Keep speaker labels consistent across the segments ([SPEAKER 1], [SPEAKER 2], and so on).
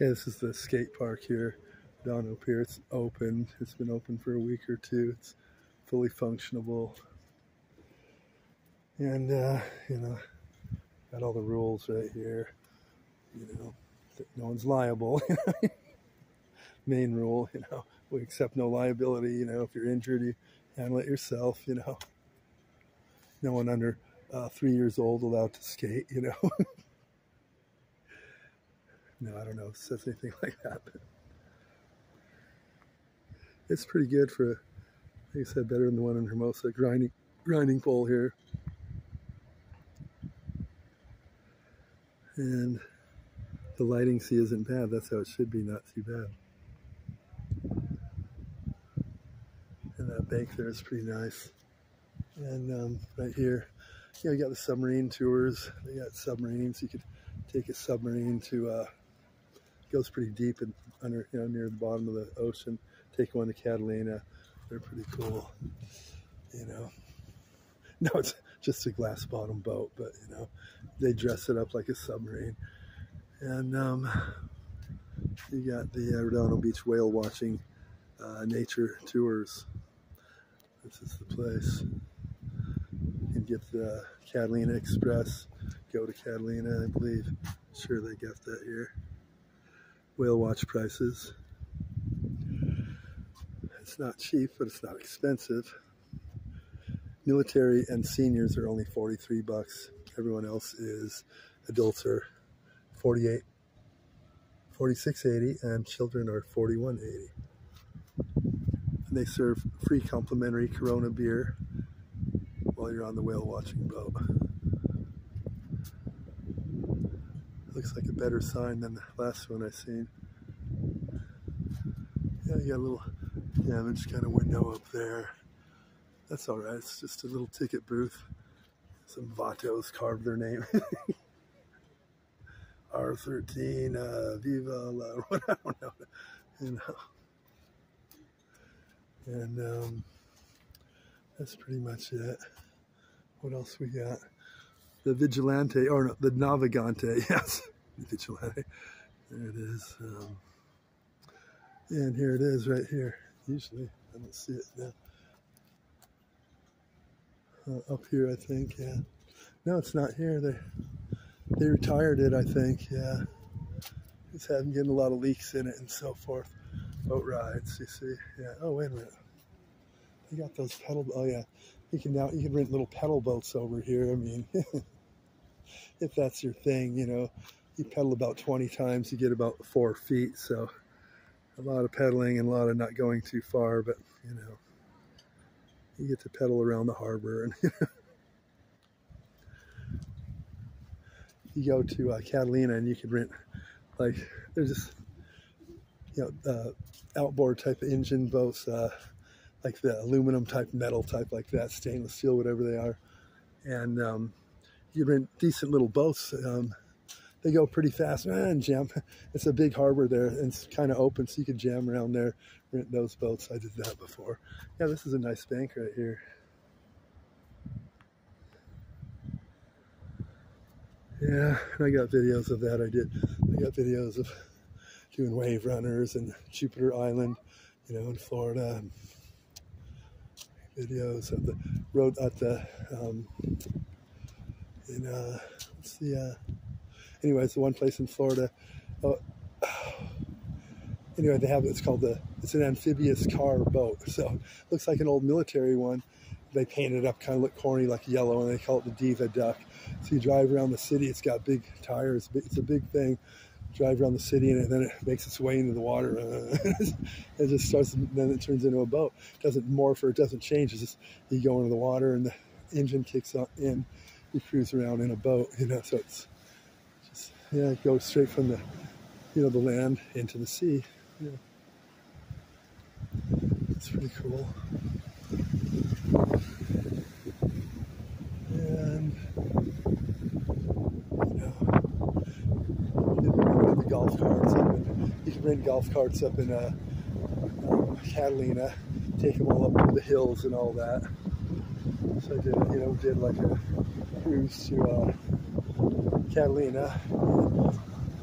[SPEAKER 1] Okay, this is the skate park here, Redondo Pier. It's open. It's been open for a week or two. It's fully functionable. And, got all the rules right here. No one's liable. Main rule, we accept no liability. If you're injured, you handle it yourself, No one under 3 years old allowed to skate, No, I don't know if it says anything like that, but it's pretty good for, like I said, better than the one in Hermosa. Grinding pole here. And the lighting, see, isn't bad. That's how it should be, not too bad. And that bank there is pretty nice. And right here, you got the submarine tours. They got submarines. You could take a submarine to, goes pretty deep and under, near the bottom of the ocean. Take one to Catalina. They're pretty cool, No, it's just a glass bottom boat, but, they dress it up like a submarine. And you got the Redondo Beach whale watching nature tours. This is the place. You can get the Catalina Express, go to Catalina, I believe. Sure, they got that here. Whale watch prices. It's not cheap, but it's not expensive. Military and seniors are only $43. Everyone else is, adults are $46.80, and children are $41.80. And they serve free complimentary Corona beer while you're on the whale watching boat. Looks like a better sign than the last one I seen. Yeah, you got a little damaged kind of window up there. That's all right. It's just a little ticket booth. Some vatos carved their name. R13, Viva La, I don't know. And that's pretty much it. What else we got? The Vigilante, or no, the Navigante, yes. Vigilante. There it is. And here it is right here. Usually, I don't see it now. Up here, I think, yeah. No, it's not here. They retired it, I think, yeah. It's getting a lot of leaks in it and so forth. Boat rides, you see. Yeah. Oh, wait a minute. You got those pedal. Oh, yeah. You can rent little pedal boats over here. I mean, if that's your thing, you pedal about 20 times, you get about 4 feet. So a lot of pedaling and a lot of not going too far, but you get to pedal around the harbor. And you go to Catalina and you can rent, like, there's just, outboard type of engine boats, like the aluminum type, metal type like that, stainless steel, whatever they are. And you rent decent little boats. They go pretty fast and jam. It's a big harbor there, and it's kind of open, so you can jam around there, rent those boats. I did that before. Yeah, this is a nice bank right here. Yeah, I got videos of that. I got videos of doing wave runners and Jupiter Island, in Florida. And videos of the road at the, anyways, the one place in Florida. Anyway, they have, it's an amphibious car boat. So it looks like an old military one. They painted it up, kind of look corny, like yellow, and they call it the Diva Duck. So you drive around the city. It's got big tires. It's a big thing. Drive around the city, and then it makes its way into the water. It just starts, then it turns into a boat. It doesn't morph or it doesn't change. It's just you go into the water, and the engine kicks in. You cruise around in a boat, So it's just, it goes straight from the, the land into the sea. It's pretty cool. And the golf carts. You can rent golf carts up in Catalina, take them all up to the hills and all that. So I did like a cruise to Catalina.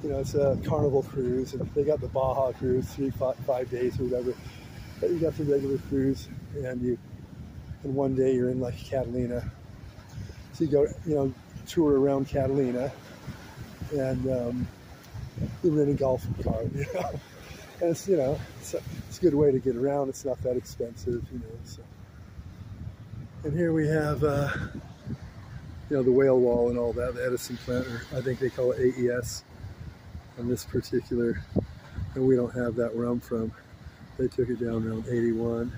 [SPEAKER 1] You know, it's a Carnival cruise, and they got the Baja cruise, 5 days or whatever. But you got the regular cruise, and one day you're in like Catalina. So you go, you know, tour around Catalina, and you rent a golf cart, you know. And it's, you know, it's a good way to get around. It's not that expensive, you know. So, and here we have, you know, the whale wall and all that, the Edison plant, or I think they call it AES on this particular, and we don't have that where I'm from. They took it down around 81.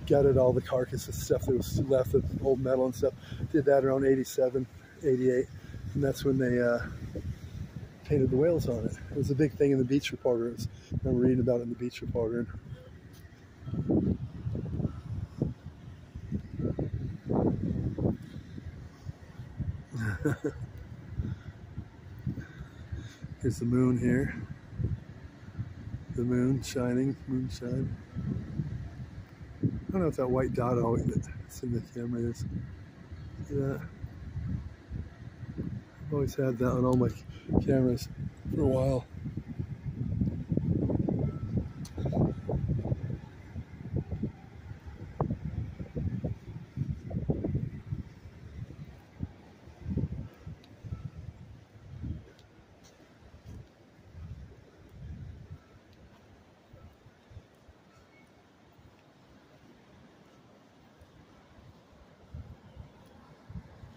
[SPEAKER 1] Gutted all the carcass and stuff that was left of old metal and stuff. Did that around 87, 88, and that's when they painted the whales on it. It was a big thing in the Beach Reporter. I remember reading about it in the Beach Reporter. Here's the moon here. The moon shining, moonshine. I don't know if that white dot that's in the camera is. See that? I've always had that on all my cameras for a while.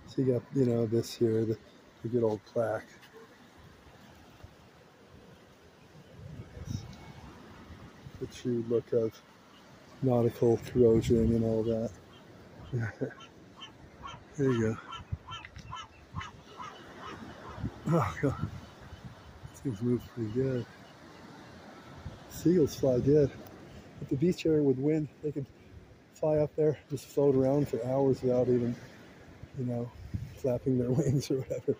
[SPEAKER 1] So you got, you know, this here, the good old plaque. The true look of nautical corrosion and all that. There you go. Oh God, things move pretty good. Seagulls fly good. At the beach area with wind, they can fly up there, just float around for hours without even, you know, flapping their wings or whatever.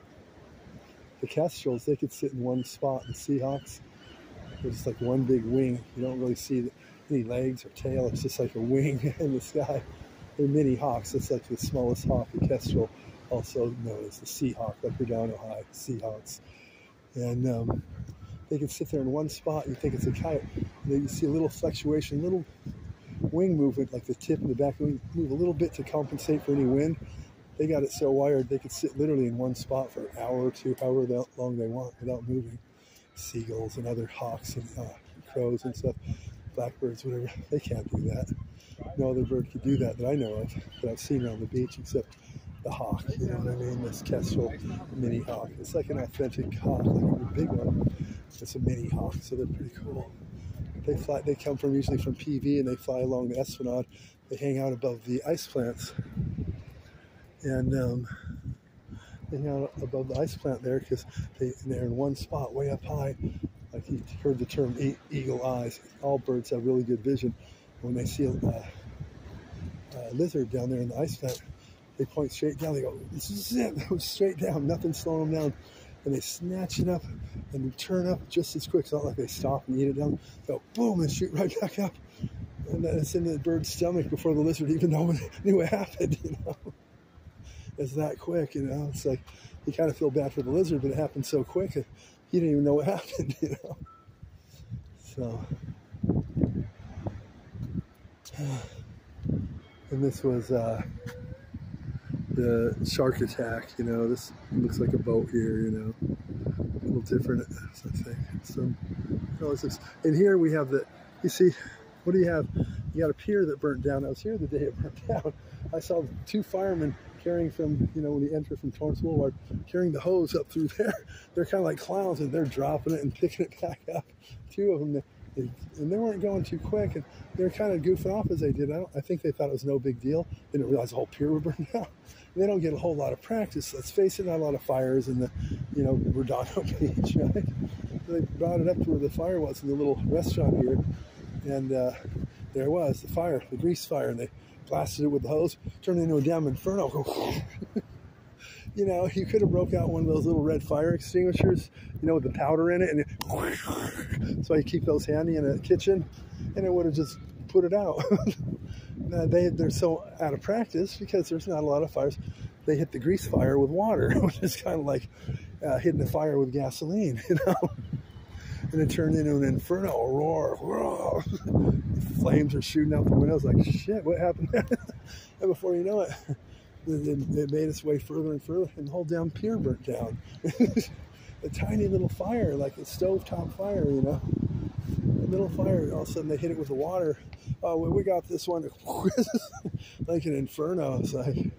[SPEAKER 1] The kestrels, they could sit in one spot. The Seahawks, they're just like one big wing. You don't really see any legs or tail. It's just like a wing in the sky. They're mini hawks. It's like the smallest hawk, the kestrel, also known as the Seahawk, like we're down Ohio, Seahawks. And they can sit there in one spot. You think it's a coyote. And then you see a little fluctuation, little wing movement, like the tip and the back wing move a little bit to compensate for any wind. They got it so wired they could sit literally in one spot for an hour or two, however long they want, without moving. Seagulls and other hawks and crows and stuff, blackbirds, whatever, they can't do that. No other bird could do that I know of, that I've seen around the beach, except the hawk, you know what I mean? This kestrel mini hawk. It's like an authentic hawk, like a big one. It's a mini hawk, so they're pretty cool. They fly. They come from usually from PV, and they fly along the Esplanade. They hang out above the ice plants. And they hang out above the ice plant there because they're in one spot way up high. Like you heard the term eagle eyes. All birds have really good vision. When they see a lizard down there in the ice plant, they point straight down. They go, "This is it." They go straight down. Nothing's slowing them down. And they snatch it up and they turn up just as quick. It's not like they stop and eat it down. They go boom and shoot right back up. And then it's in the bird's stomach before the lizard even knew what happened, you know. It's that quick, you know. It's like you kind of feel bad for the lizard, but it happened so quick, you didn't even know what happened, you know. So, and this was the shark attack, you know. This looks like a boat here, you know. A little different, I think. So, and here we have you see, what do you have? You got a pier that burnt down. I was here the day it burnt down. I saw 2 firemen carrying from, you know, when you enter from Torrance Boulevard, carrying the hose up through there. They're kind of like clowns, and they're dropping it and picking it back up. 2 of them, and they weren't going too quick, and they were kind of goofing off as they did. I think they thought it was no big deal. They didn't realize the whole pier would burn down. They don't get a whole lot of practice. Let's face it, not a lot of fires in the, you know, Redondo Beach, right? So they brought it up to where the fire was in the little restaurant here, and there it was, the fire, the grease fire, and they blasted it with the hose, turned it into a damn inferno. You know, you could have broke out one of those little red fire extinguishers, you know, with the powder in it, and so you keep those handy in a kitchen, and it would have just put it out. They're so out of practice because there's not a lot of fires. They hit the grease fire with water, which is kind of like, hitting the fire with gasoline, you know. And it turned into an inferno, a roar. Roar. Flames are shooting out the windows like, shit, what happened there? And before you know it, it made its way further and further, and the whole damn pier burnt down. A tiny little fire, like a stovetop fire, you know. A little fire, all of a sudden they hit it with the water. Oh, well, we got this one. Like an inferno. It's like,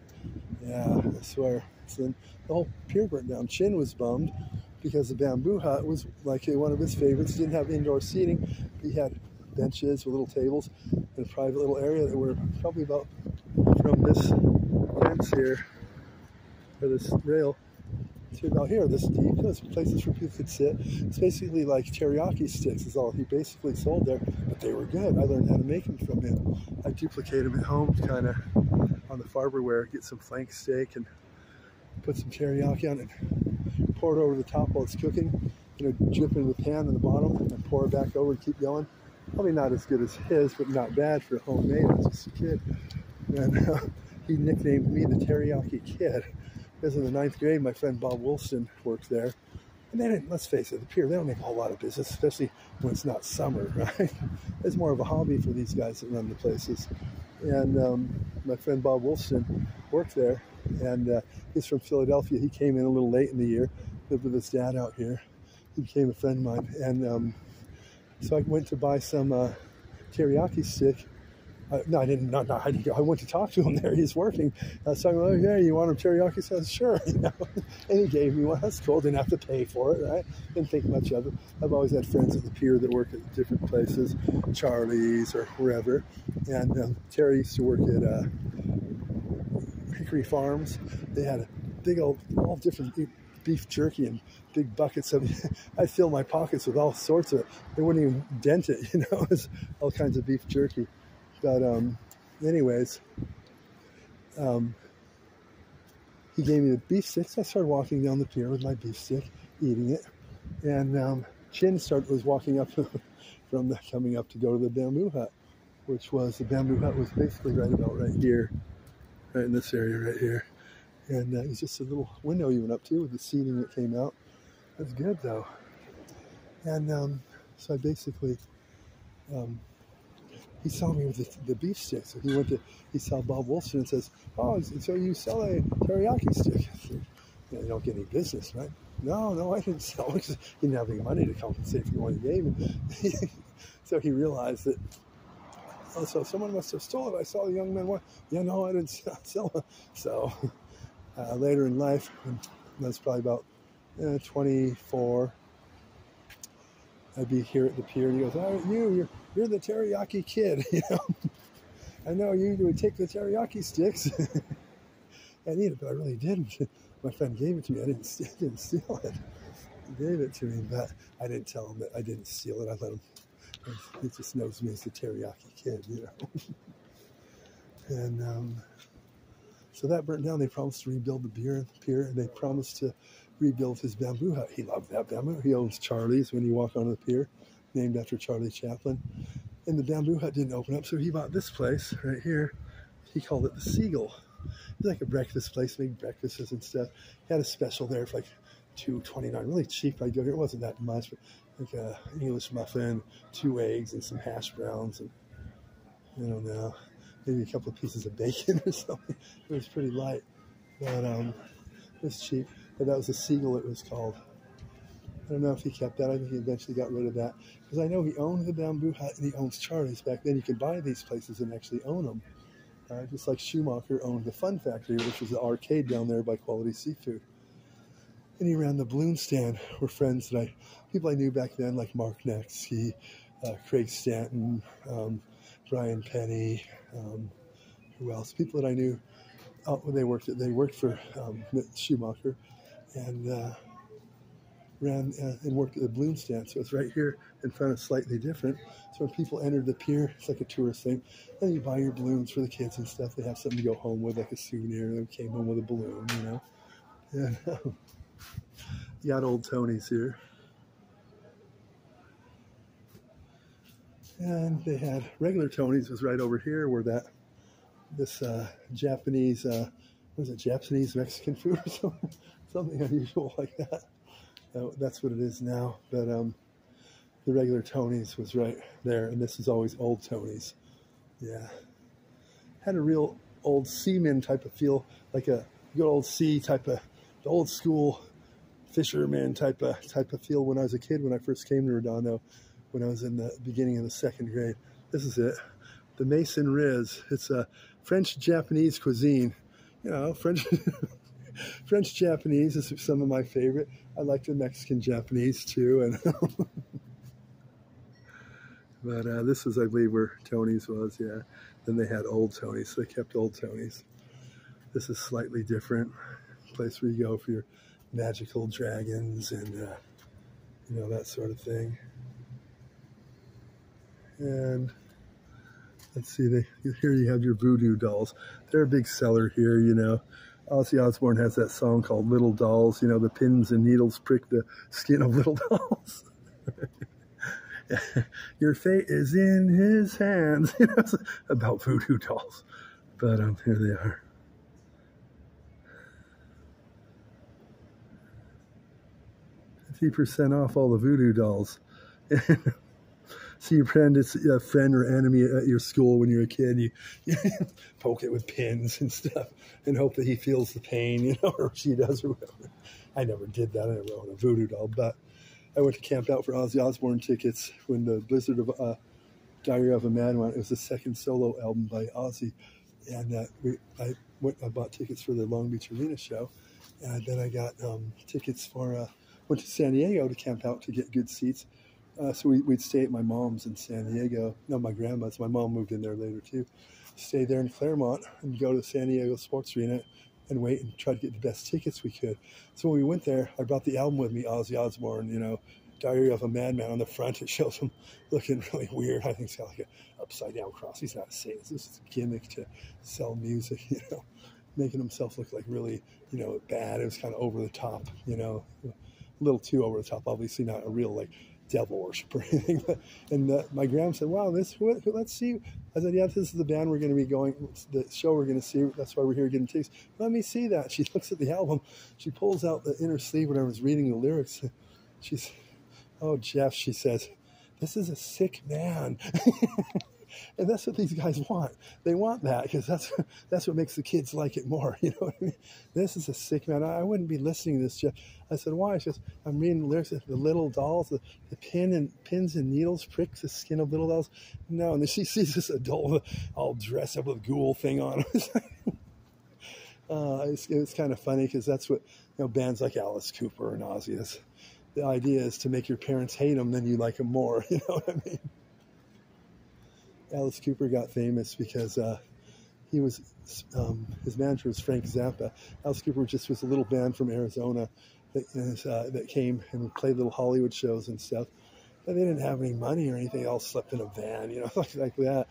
[SPEAKER 1] yeah, I swear. So the whole pier burnt down. Chin was bummed because the bamboo hut was like one of his favorites. Didn't have indoor seating. He had benches with little tables in a private little area that were probably about from this fence here, or this rail, to about here, this deep. There's places where people could sit. It's basically like teriyaki sticks is all he basically sold there, but they were good. I learned how to make them from him. I duplicate them at home, kind of on the Farberware, get some flank steak and put some teriyaki on it, pour it over the top while it's cooking, you know, drip into the pan in the bottom, and pour it back over and keep going. Probably not as good as his, but not bad for homemade. I was just a kid. And he nicknamed me the Teriyaki Kid. Because in the 9th grade, my friend Bob Woolston worked there. And they didn't, let's face it, the pier, they don't make a whole lot of business, especially when it's not summer, right? It's more of a hobby for these guys that run the places. And my friend Bob Woolston worked there, and he's from Philadelphia. He came in a little late in the year, lived with his dad out here. He became a friend of mine. And so I went to buy some teriyaki stick. No, I didn't. I went to talk to him there. He's working. So I went, oh, yeah, you want a teriyaki? He says, sure. You know? And he gave me one. That's cool. Didn't have to pay for it, right? Didn't think much of it. I've always had friends at the pier that work at different places, Charlie's or wherever. And Terry used to work at Hickory Farms. They had a big old, all different beef jerky and big buckets of it. I fill my pockets with all sorts of it. They wouldn't even dent it, you know. It's all kinds of beef jerky. But anyways, he gave me the beef sticks. I started walking down the pier with my beef stick, eating it. And Chin was walking up from coming up to go to the bamboo hut, which was, the bamboo hut was basically right here, right in this area right here. And it was just a little window you went up to with the seating that came out. It was good though. And so I basically, he saw me with the beef stick. So he saw Bob Woolston and says, oh, so you sell a teriyaki stick? Said, you don't get any business, right? No, I didn't sell it because he didn't have any money to compensate for the one he gave me. So he realized that, oh, so someone must have stolen it. I saw the young man. Yeah, no, I didn't sell it. So later in life, and that's probably about 24, I'd be here at the pier, and he goes, oh, you're the teriyaki kid, you know. I know you would take the teriyaki sticks and eat it, but I really didn't. My friend gave it to me. I didn't steal it. He gave it to me, but I didn't tell him that I didn't steal it. I let him. He just knows me as the teriyaki kid, you know. And so that burnt down. They promised to rebuild the pier, and they promised to rebuild his bamboo hut. He loved that bamboo. He owns Charlie's when you walk onto the pier, named after Charlie Chaplin. And the bamboo hut didn't open up, so he bought this place right here. He called it the Seagull. It's like a breakfast place, made breakfasts and stuff. He had a special there for like $2.29, really cheap. I'd go here. It wasn't that much, but like an English muffin, 2 eggs, and some hash browns, and I don't know, maybe a couple of pieces of bacon or something. It was pretty light, but it was cheap. But that was the Seagull, it was called. I don't know if he kept that. I think he eventually got rid of that. Because I know he owned the bamboo hut and he owns Charlie's. Back then you could buy these places and actually own them. Just like Schumacher owned the Fun Factory, which was the arcade down there by Quality Seafood. And he ran the balloon stand. Were friends that people I knew back then, like Mark Nexke, Craig Stanton, Brian Penny, who else? People that I knew when they worked for Schumacher, and ran and worked at the balloon stand. So it's right here in front of Slightly Different. So when people entered the pier, it's like a tourist thing. And you buy your balloons for the kids and stuff. They have something to go home with, like a souvenir. They came home with a balloon, you know. And you got Old Tony's here. And they had regular Tony's was right over here where this Japanese, what is it, Japanese Mexican food or something unusual like that. That's what it is now. But the regular Tony's was right there, and this is always old Tony's. Yeah, had a real old seaman type of feel, like a good old sea type of, the old school fisherman type of feel when I was a kid, when I first came to Redondo, when I was in the beginning of the 2nd grade. This is it, the Mason Riz. It's a French-Japanese cuisine. You know, French-Japanese is some of my favorite. I like the Mexican-Japanese too. And but this is, I believe, where Tony's was, yeah. Then they had Old Tony's, so they kept Old Tony's. This is slightly different. Place where you go for your magical dragons and, you know, that sort of thing. And let's see, here you have your voodoo dolls. They're a big seller here, you know. Ozzy Osbourne has that song called Little Dolls, you know, the pins and needles prick the skin of little dolls. Your fate is in his hands. You know, it's about voodoo dolls. But here they are. %50 off all the voodoo dolls. So you pretend it's a friend or enemy at your school when you're a kid. You poke it with pins and stuff and hope that he feels the pain, you know, or she does or whatever. I never did that. I never owned a voodoo doll, but I went to camp out for Ozzy Osbourne tickets when the Blizzard of Diary of a Madman. It was the 2nd solo album by Ozzy, and I bought tickets for the Long Beach Arena show, and then I got tickets for went to San Diego to camp out to get good seats. So we'd stay at my mom's in San Diego. No, my grandma's. My mom moved in there later too. Stay there in Claremont and go to the San Diego Sports Arena and wait and try to get the best tickets we could. So when we went there, I brought the album with me, Ozzy Osbourne, you know, Diary of a Madman. On the front, it shows him looking really weird. I think it's got like an upside down cross. He's not saying this is a gimmick to sell music, you know, making himself look like really, you know, bad. It was kind of over the top, you know, a little too over the top. Obviously not a real like devil worship or anything. And my grandma said, wow, let's see. I said, yeah, this is the band we're going to be going, the show we're going to see. That's why we're here getting tickets. Let me see that. She looks at the album. She pulls out the inner sleeve when I was reading the lyrics. She's, oh, Jeff, she says, this is a sick man. And that's what these guys want. They want that because that's what makes the kids like it more. You know what I mean? This is a sick man. I wouldn't be listening to this, Jeff. I said, why? She says, I'm reading the lyrics of the little dolls, the pins and needles prick the skin of little dolls. No, and then she sees this adult all dressed up with a ghoul thing on. It's kind of funny because that's what, you know, bands like Alice Cooper and Ozzy is. The idea is to make your parents hate them, then you like them more. You know what I mean? Alice Cooper got famous because he was, his manager was Frank Zappa. Alice Cooper just was a little band from Arizona that came and played little Hollywood shows and stuff. But they didn't have any money or anything. They all slept in a van, you know, like that.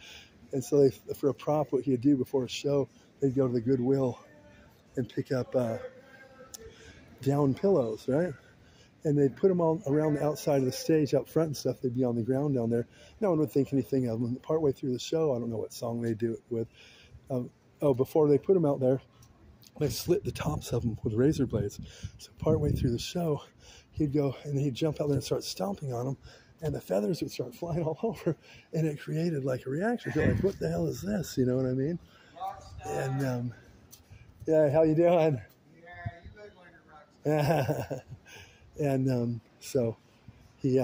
[SPEAKER 1] And so for a prop, what he'd do before a show, they'd go to the Goodwill and pick up down pillows, right? And they'd put them all around the outside of the stage, out front and stuff. They'd be on the ground down there. No one would think anything of them. Partway through the show, I don't know what song they do it with. Before they put them out there, they slit the tops of them with razor blades. So partway through the show, he'd go and he'd jump out there and start stomping on them, and the feathers would start flying all over, and it created like a reaction. You're like, what the hell is this? You know what I mean? And yeah, how you doing?
[SPEAKER 2] Yeah, you look like a rock star.
[SPEAKER 1] And so he,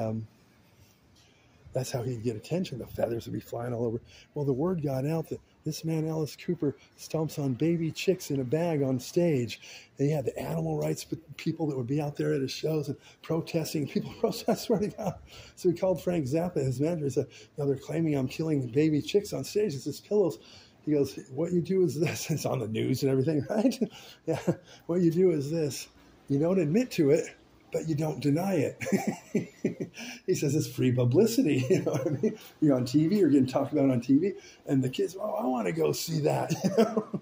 [SPEAKER 1] that's how he'd get attention. The feathers would be flying all over. Well, the word got out that this man, Alice Cooper, stomps on baby chicks in a bag on stage. And he had the animal rights people that would be out there at his shows and protesting. People protest, swear to God. So he called Frank Zappa, his manager, and said, no, they're claiming I'm killing baby chicks on stage. It's just pillows. He goes, what you do is this. It's on the news and everything, right? Yeah. What you do is this. You don't admit to it, but you don't deny it. He says it's free publicity. You know what I mean? You're on TV, you're getting talked about on TV, and the kids, oh, I want to go see that. You know?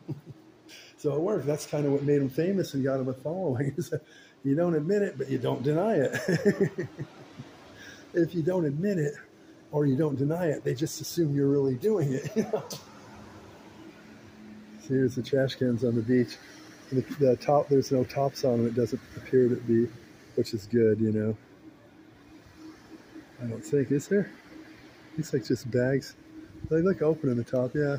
[SPEAKER 1] So it worked. That's kind of what made him famous and got him a following. You don't admit it, but you don't deny it. If you don't admit it or you don't deny it, they just assume you're really doing it. You know? So here's the trash cans on the beach. The top, there's no tops on them. It doesn't appear to be. which is good, you know. I don't think, is there? Looks like just bags. They look open in the top, yeah.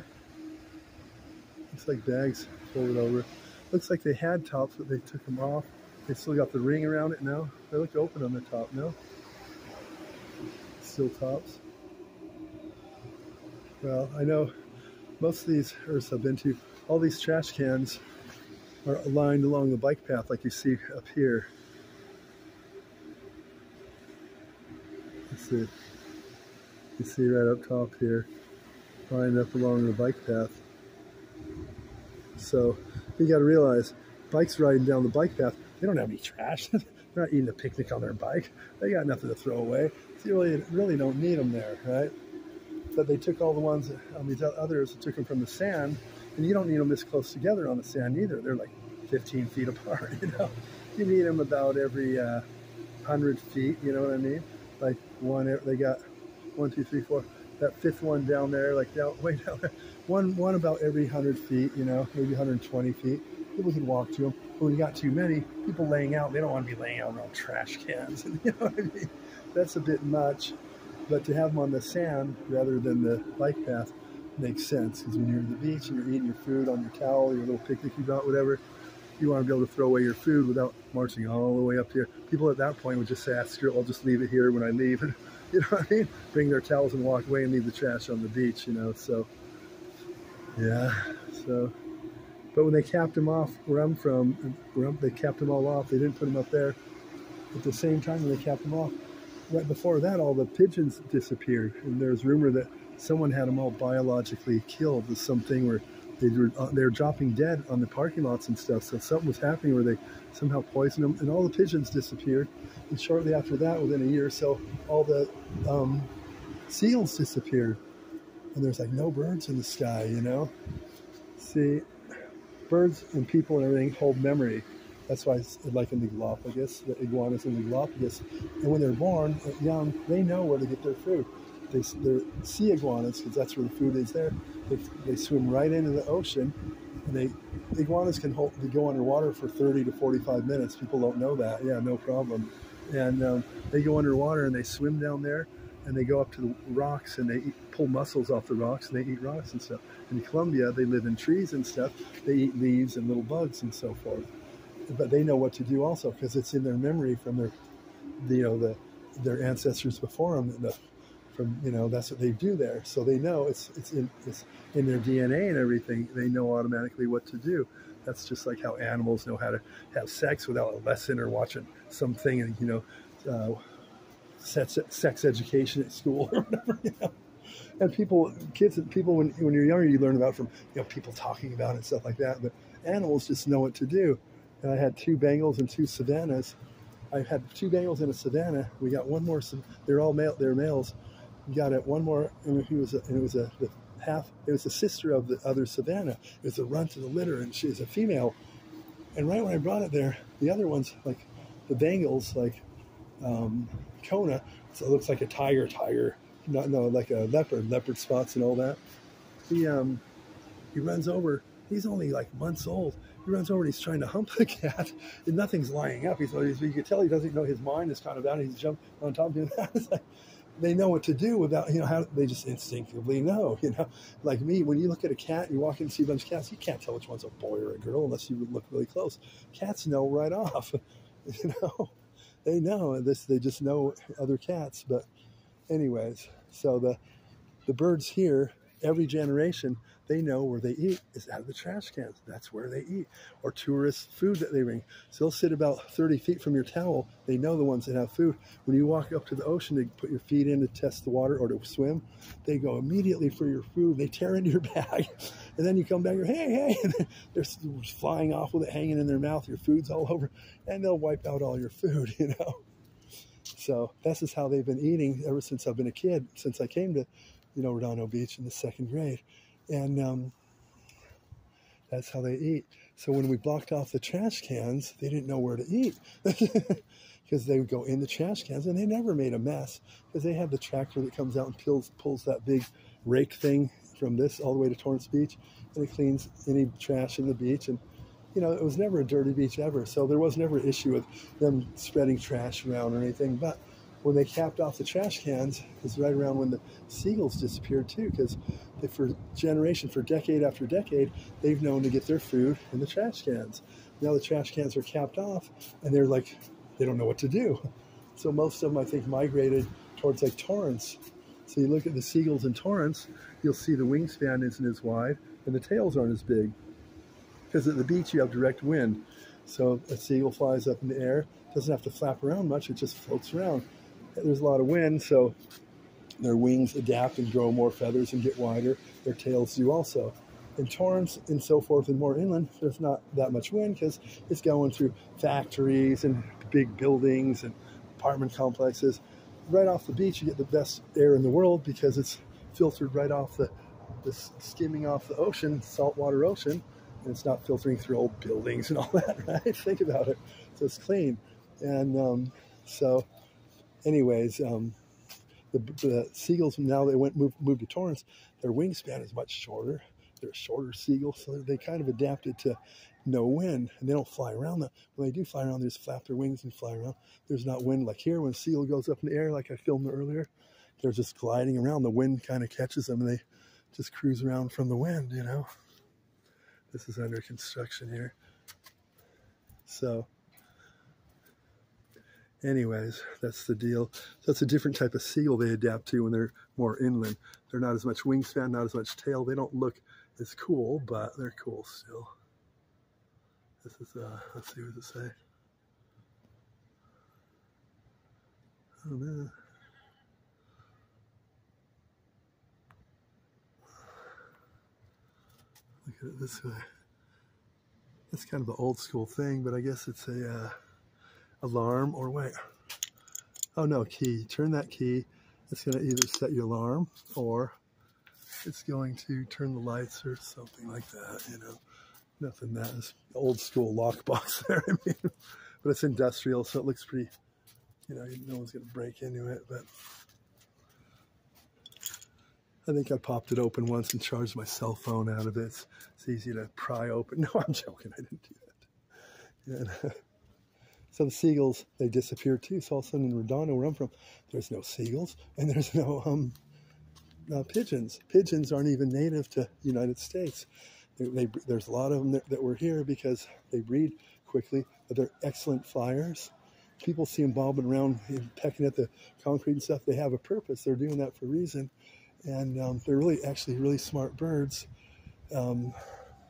[SPEAKER 1] Looks like bags folded over. Looks like they had tops, but they took them off. They still got the ring around it now. They look open on the top, no? Still tops. Well, I know most of these Earths I've been to, all these trash cans are aligned along the bike path like you see up here. Let's see. You see right up top here, lined up along the bike path. So you got to realize, bikes riding down the bike path, they don't have any trash. They're not eating a picnic on their bike. They got nothing to throw away. So you really don't need them there, right? But they took all the ones on these others, took them from the sand, and you don't need them this close together on the sand either. They're like 15 feet apart, you know. You need them about every 100 feet, you know what I mean? Like they got 1, 2, 3, 4. That fifth one down there, like way down there. One about every 100 feet, you know, maybe 120 feet. People can walk to them. But when you got too many, people laying out, they don't want to be laying out around trash cans. You know what I mean? That's a bit much. But to have them on the sand rather than the bike path makes sense. Because when you're at the beach and you're eating your food on your towel, your little picnic you brought, whatever, you want to be able to throw away your food without marching all the way up here. People at that point would just say, screw it, I'll just leave it here when I leave. And, you know what I mean? Bring their towels and walk away and leave the trash on the beach, you know. So, yeah. So, but when they capped them off where I'm from, they capped them all off. They didn't put them up there. At the same time when they capped them off, right before that, all the pigeons disappeared. And there's rumor that someone had them all biologically killed with something where they were dropping dead on the parking lots and stuff. So something was happening where they somehow poisoned them, and all the pigeons disappeared. And shortly after that, within a year or so, all the seals disappeared. And there's like no birds in the sky, you know? See, birds and people and everything hold memory. That's why it's like in the Galapagos, the iguanas in the Galapagos. And when they're born, young, they know where to get their food. They're sea iguanas, because that's where the food is there. They swim right into the ocean, and the iguanas can go underwater for 30 to 45 minutes. People don't know that. Yeah, no problem. And they go underwater and they swim down there, and they go up to the rocks and they pull mussels off the rocks, and they eat rocks and stuff. In Colombia, they live in trees and stuff. They eat leaves and little bugs and so forth. But they know what to do also, because it's in their memory from their ancestors before them. That's what they do there. So they know it's in their DNA and everything. They know automatically what to do. That's just like how animals know how to have sex without a lesson or watching something, and sex education at school or whatever. You know? And kids, when you're younger, you learn about from people talking about it and stuff like that. But animals just know what to do. And I had 2 Bengals and 2 Savannahs. I had 2 Bengals and a Savannah. We got one more. They're all male. They're males. We got it one more, and it was the sister of the other Savannah. It was a runt of the litter, and she's a female. And right when I brought it there, the other ones, like the Bengals, like Kona, so it looks like a tiger, like a leopard spots and all that. He runs over. He's only like months old. He runs over and he's trying to hump the cat, and nothing's lining up. You can tell he doesn't know his mind is kind of down. He's jumped on top of him. It's like, they know what to do without, how they just instinctively know, Like me, when you look at a cat, you walk in and see a bunch of cats, you can't tell which one's a boy or a girl unless you look really close. Cats know right off, They know this. They just know other cats. But anyways, so the birds here, every generation, they know where they eat is out of the trash cans. That's where they eat. Or tourist food that they bring. So they'll sit about 30 feet from your towel. They know the ones that have food. When you walk up to the ocean to put your feet in to test the water or to swim, they go immediately for your food. They tear into your bag. And then you come back, you're, hey, and they're flying off with it hanging in their mouth. Your food's all over. And they'll wipe out all your food, So this is how they've been eating ever since I've been a kid, since I came to Redondo Beach in the 2nd grade. And that's how they eat. So when we blocked off the trash cans, they didn't know where to eat because they would go in the trash cans, and they never made a mess because they have the tractor that comes out and pulls that big rake thing from this all the way to Torrance Beach, and it cleans any trash in the beach. And you know, it was never a dirty beach ever. So there was never an issue with them spreading trash around or anything. But when they capped off the trash cans, it was right around when the seagulls disappeared too, because for generation, for decade after decade, they've known to get their food in the trash cans. Now the trash cans are capped off, and they're like, they don't know what to do. So most of them, I think, migrated towards like Torrance. So you look at the seagulls in Torrance, you'll see the wingspan isn't as wide, and the tails aren't as big. Because at the beach, you have direct wind. So a seagull flies up in the air, doesn't have to flap around much, it just floats around. There's a lot of wind, so their wings adapt and grow more feathers and get wider. Their tails do also. In Torrance and so forth and more inland, there's not that much wind because it's going through factories and big buildings and apartment complexes. Right off the beach, you get the best air in the world because it's filtered right off the skimming off the ocean, saltwater ocean, and it's not filtering through old buildings and all that, right? Think about it. So it's clean. And so anyways, the seagulls, now they moved to Torrance, their wingspan is much shorter. They're a shorter seagull, so they kind of adapted to no wind, and they don't fly around. When they do fly around, they just flap their wings and fly around. There's not wind like here. When a seagull goes up in the air, like I filmed earlier, they're just gliding around. The wind kind of catches them, and they just cruise around from the wind, you know. This is under construction here. So anyways, that's the deal. So it's a different type of seagull they adapt to when they're more inland. They're not as much wingspan, not as much tail. They don't look as cool, but they're cool still. This is, let's see, what does it say? I don't know. Look at it this way. It's kind of an old school thing, but I guess it's a alarm, or wait. Oh no, key. Turn that key. It's going to either set your alarm or it's going to turn the lights or something like that, you know. Nothing that is old school lockbox there, I mean. But it's industrial, so it looks pretty, you know, no one's going to break into it. But I think I popped it open once and charged my cell phone out of it. It's easy to pry open. No, I'm joking. I didn't do that. Yeah. So the seagulls, they disappeared too. So all of a sudden in Redondo, where I'm from, there's no seagulls and there's no pigeons. Pigeons aren't even native to the United States. There's a lot of them that were here because they breed quickly, but they're excellent flyers. People see them bobbing around and pecking at the concrete and stuff. They have a purpose. They're doing that for a reason. And they're actually really smart birds,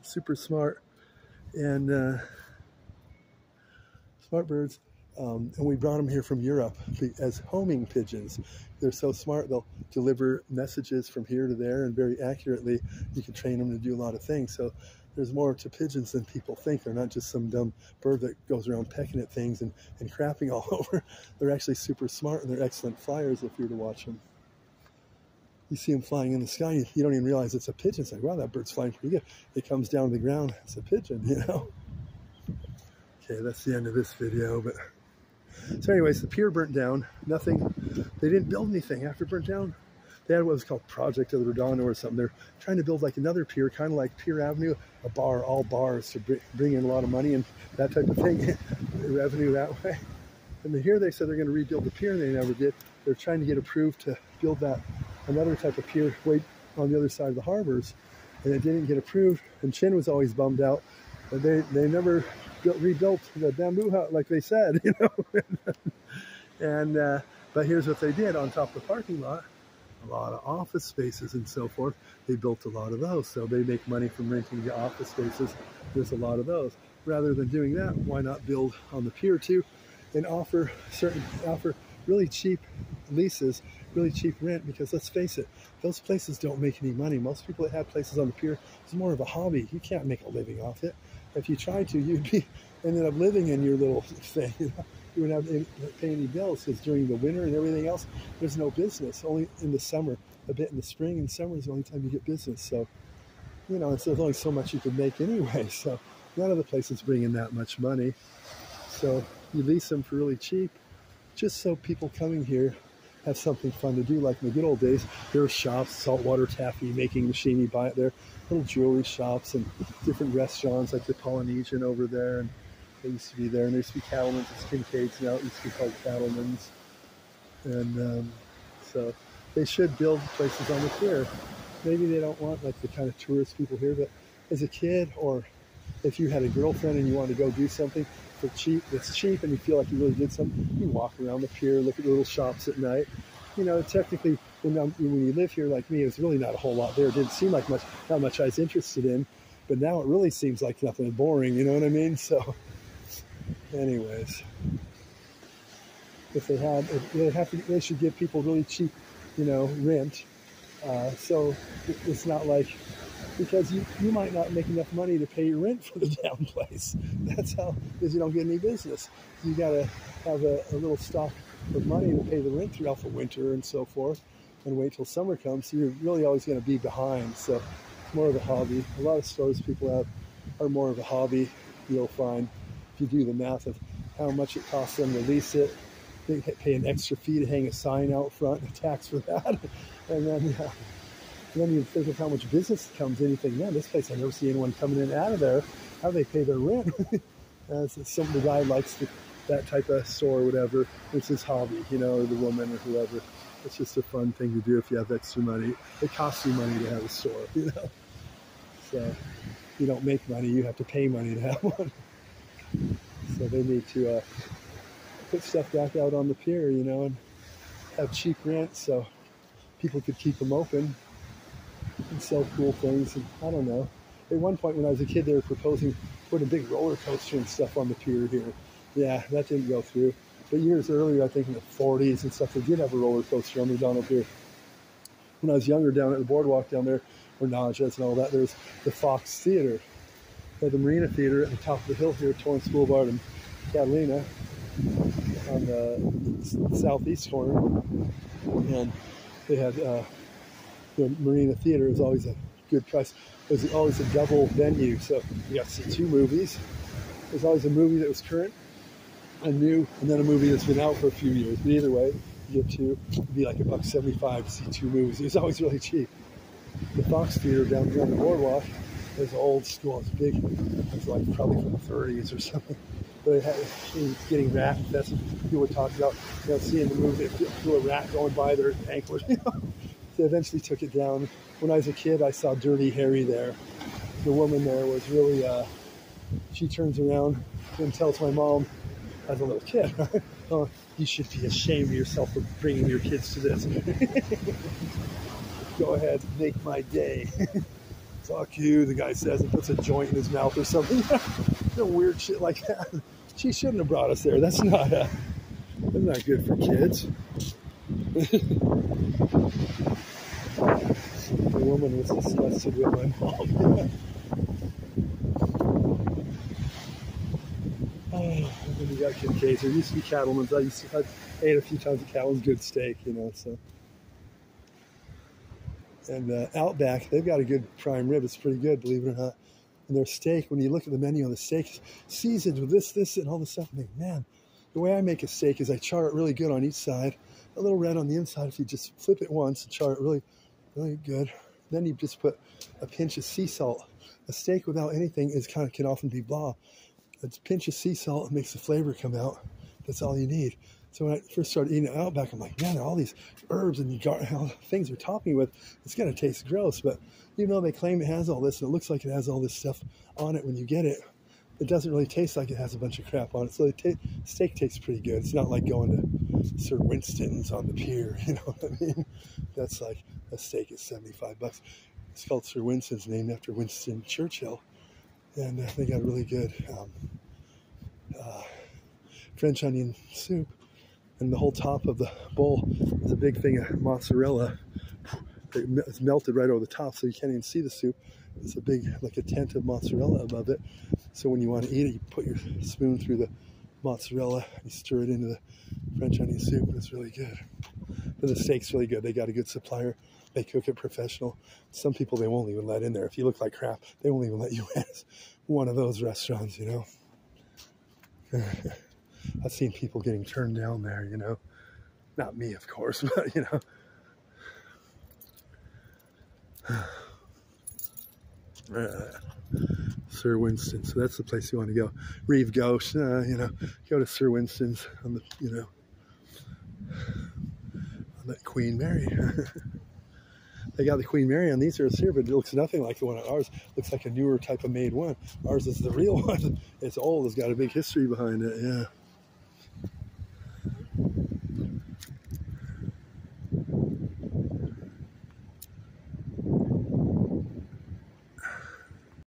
[SPEAKER 1] super smart, and smart birds. And we brought them here from Europe as homing pigeons. They're so smart, they'll deliver messages from here to there, and very accurately. You can train them to do a lot of things. So there's more to pigeons than people think. They're not just some dumb bird that goes around pecking at things and crapping all over. They're actually super smart, and they're excellent flyers if you were to watch them. You see them flying in the sky, you don't even realize it's a pigeon. It's like, wow, that bird's flying pretty good. It comes down to the ground, it's a pigeon, you know? Okay, that's the end of this video, but... So anyways, the pier burnt down. Nothing, they didn't build anything after it burnt down. They had what was called Project of the Redondo or something. They're trying to build like another pier, kind of like Pier Avenue, a bar, all bars to bring in a lot of money and that type of thing, revenue that way. And here they said they're going to rebuild the pier, and they never did. They're trying to get approved to build that another type of pier way on the other side of the harbors, and it didn't get approved. And Chin was always bummed out. But they never rebuilt the bamboo house like they said, you know. And but here's what they did on top of the parking lot: a lot of office spaces and so forth. They built a lot of those, so they make money from renting the office spaces. There's a lot of those. Rather than doing that, why not build on the pier too, and offer really cheap leases, really cheap rent? Because let's face it, those places don't make any money. Most people that have places on the pier, it's more of a hobby. You can't make a living off it. If you tried to, you'd be ended up living in your little thing. You know? You wouldn't have to pay any bills, because during the winter and everything else, there's no business. Only in the summer, a bit in the spring and summer is the only time you get business. So, you know, there's only so much you could make anyway. So none of the places bring in that much money. So you lease them for really cheap, just so people coming here have something fun to do. Like in the good old days, there were shops, saltwater taffy making machine, you buy it there, little jewelry shops and different restaurants like the Polynesian over there, and they used to be there, and there used to be Cattleman's and Kincaid's now, it used to be called Cattleman's. And so they should build places on the pier. Maybe they don't want like the kind of tourist people here, but as a kid, or if you had a girlfriend and you wanted to go do something for cheap, that's cheap, and you feel like you really did something, you walk around the pier, look at the little shops at night. You know, technically, when you live here like me, it's really not a whole lot there. It didn't seem like not much I was interested in, but now it really seems like nothing, boring, you know what I mean? So, anyways, if they should give people really cheap, you know, rent. So it's not like, because you might not make enough money to pay your rent for the damn place. That's how, because you don't get any business. You got to have a little stock of money to pay the rent throughout the winter and so forth, and wait till summer comes. So you're really always going to be behind. So it's more of a hobby. A lot of stores people have are more of a hobby. You'll find, if you do the math of how much it costs them to lease it, they pay an extra fee to hang a sign out front, a tax for that, and then you think of how much business comes in. You think, man, this place, I never see anyone coming in and out of there. How do they pay their rent? The guy likes that type of store or whatever. It's his hobby, you know, or the woman or whoever. It's just a fun thing to do if you have extra money. It costs you money to have a store, you know. So you don't make money, you have to pay money to have one. So they need to put stuff back out on the pier, you know, and have cheap rent so people could keep them open and sell cool things. And I don't know. At one point when I was a kid, they were proposing putting a big roller coaster and stuff on the pier here. Yeah, that didn't go through. But years earlier, I think in the 40s and stuff, they did have a roller coaster on the Donald Pier. When I was younger, down at the boardwalk down there, where Najas and all that, there's the Fox Theater. They had the Marina Theater at the top of the hill here, Torrance Boulevard and Catalina, on the southeast corner. And they had the Marina Theater is always a good price. It was always a double venue, so you got to see two movies. There's always a movie that was current and new, and then a movie that's been out for a few years. But either way, you get two. It'd be like $1.75 to see two movies. It was always really cheap. The Fox Theater down here on the boardwalk is old school. It's big. It's like probably from the 30s or something. But it was getting rat infested. People would talk about, you know, seeing the movie, feel a rat going by their ankle. You know? They eventually took it down. When I was a kid, I saw Dirty Harry there. The woman there was really, she turns around and tells my mom, as a little kid, oh, you should be ashamed of yourself for bringing your kids to this. Go ahead, make my day. Fuck you, the guy says, and puts a joint in his mouth or something. Some weird shit like that. She shouldn't have brought us there. That's not good for kids. The woman was disgusted with my mom. And then you got Kincaid's. There used to be Cattleman's. I ate a few times at Cattleman's. Good steak, you know. So, and Outback, they've got a good prime rib. It's pretty good, believe it or not. And their steak, when you look at the menu on the steak, seasoned with this, and all this stuff. I think, man, the way I make a steak is I char it really good on each side, a little red on the inside. If you just flip it once and char it really, really good, then you just put a pinch of sea salt. A steak without anything can often be blah. A pinch of sea salt makes the flavor come out. That's all you need. So when I first started eating Outback, I'm like, man, all these herbs and things they're topping with, it's going to taste gross. But even though they claim it has all this, and it looks like it has all this stuff on it when you get it, it doesn't really taste like it has a bunch of crap on it. So the steak tastes pretty good. It's not like going to Sir Winston's on the pier, you know what I mean? That's like, a steak is $75. It's called Sir Winston's, named after Winston Churchill. And they got really good French onion soup. And the whole top of the bowl is a big thing of mozzarella. It's melted right over the top, so you can't even see the soup. It's a big, like a tent of mozzarella above it. So when you want to eat it, you put your spoon through the mozzarella, you stir it into the French onion soup, and it's really good. But the steak's really good. They got a good supplier. They cook it professional. Some people they won't even let in there. If you look like crap, they won't even let you in one of those restaurants, you know. I've seen people getting turned down there, you know. Not me, of course, but you know. Sir Winston, so that's the place you want to go. Reeve Ghost, you know, go to Sir Winston's on the, you know, on that Queen Mary. They got the Queen Mary on these earths here, but it looks nothing like the one on ours. Looks like a newer type of made one. Ours is the real one. It's old. It's got a big history behind it. Yeah.